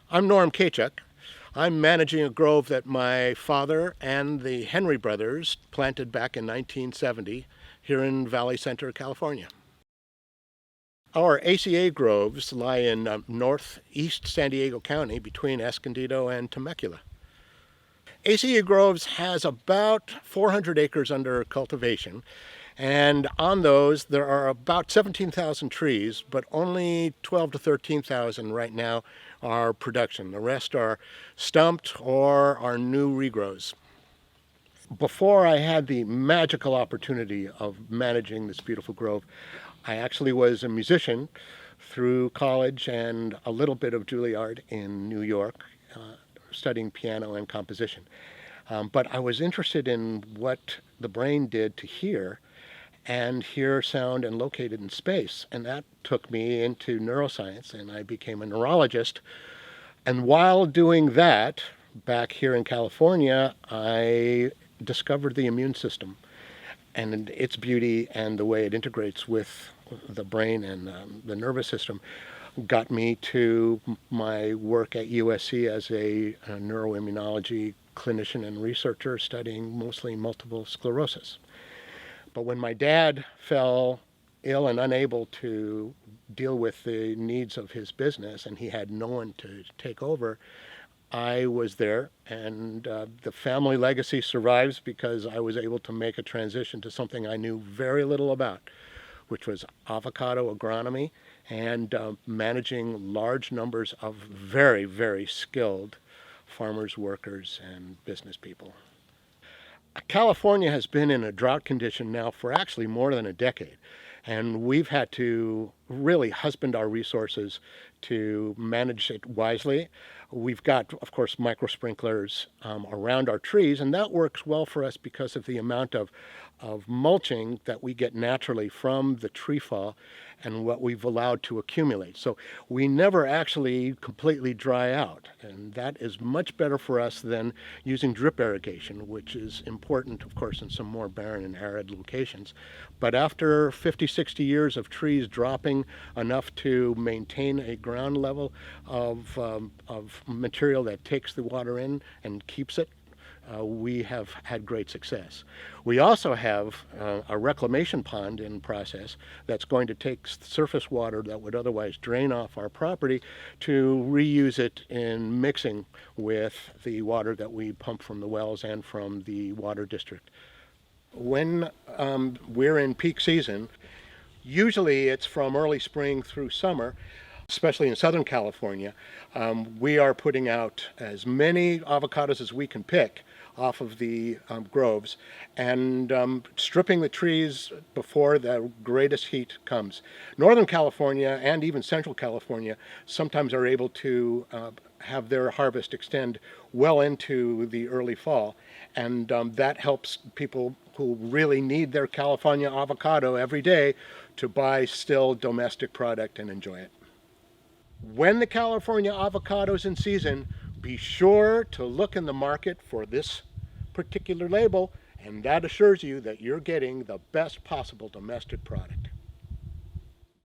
I'm Norm Kachuck. I'm managing a grove that my father and the Henry brothers planted back in 1970 here in Valley Center, California. Our ACA groves lie in northeast San Diego County between Escondido and Temecula. ACA Groves has about 400 acres under cultivation, and on those there are about 17,000 trees, but only 12 to 13,000 right now are production. The rest are stumped or are new regrows. Before I had the magical opportunity of managing this beautiful grove, I actually was a musician through college and a little bit of Juilliard in New York, studying piano and composition. But I was interested in what the brain did to hear sound and locate it in space. And that took me into neuroscience, and I became a neurologist. And while doing that, back here in California, I discovered the immune system and its beauty and the way it integrates with the brain and the nervous system got me to my work at USC as a neuroimmunology clinician and researcher studying mostly multiple sclerosis. But when my dad fell ill and unable to deal with the needs of his business and he had no one to take over, I was there, and the family legacy survives because I was able to make a transition to something I knew very little about, which was avocado agronomy and managing large numbers of very, very skilled farmers, workers, and business people. California has been in a drought condition now for actually more than a decade, and we've had to really husband our resources to manage it wisely. We've got, of course, micro sprinklers around our trees, and that works well for us because of the amount of mulching that we get naturally from the tree fall and what we've allowed to accumulate. So we never actually completely dry out, and that is much better for us than using drip irrigation, which is important, of course, in some more barren and arid locations. But after 50, 60 years of trees dropping enough to maintain a ground level of material that takes the water in and keeps it, we have had great success. We also have a reclamation pond in process that's going to take surface water that would otherwise drain off our property to reuse it in mixing with the water that we pump from the wells and from the water district. When we're in peak season, usually it's from early spring through summer, especially in Southern California. We are putting out as many avocados as we can pick off of the groves and stripping the trees before the greatest heat comes. Northern California and even Central California sometimes are able to have their harvest extend well into the early fall, and that helps people who really need their California avocado every day to buy still domestic product and enjoy it. When the California avocado is in season, be sure to look in the market for this particular label, and that assures you that you're getting the best possible domestic product.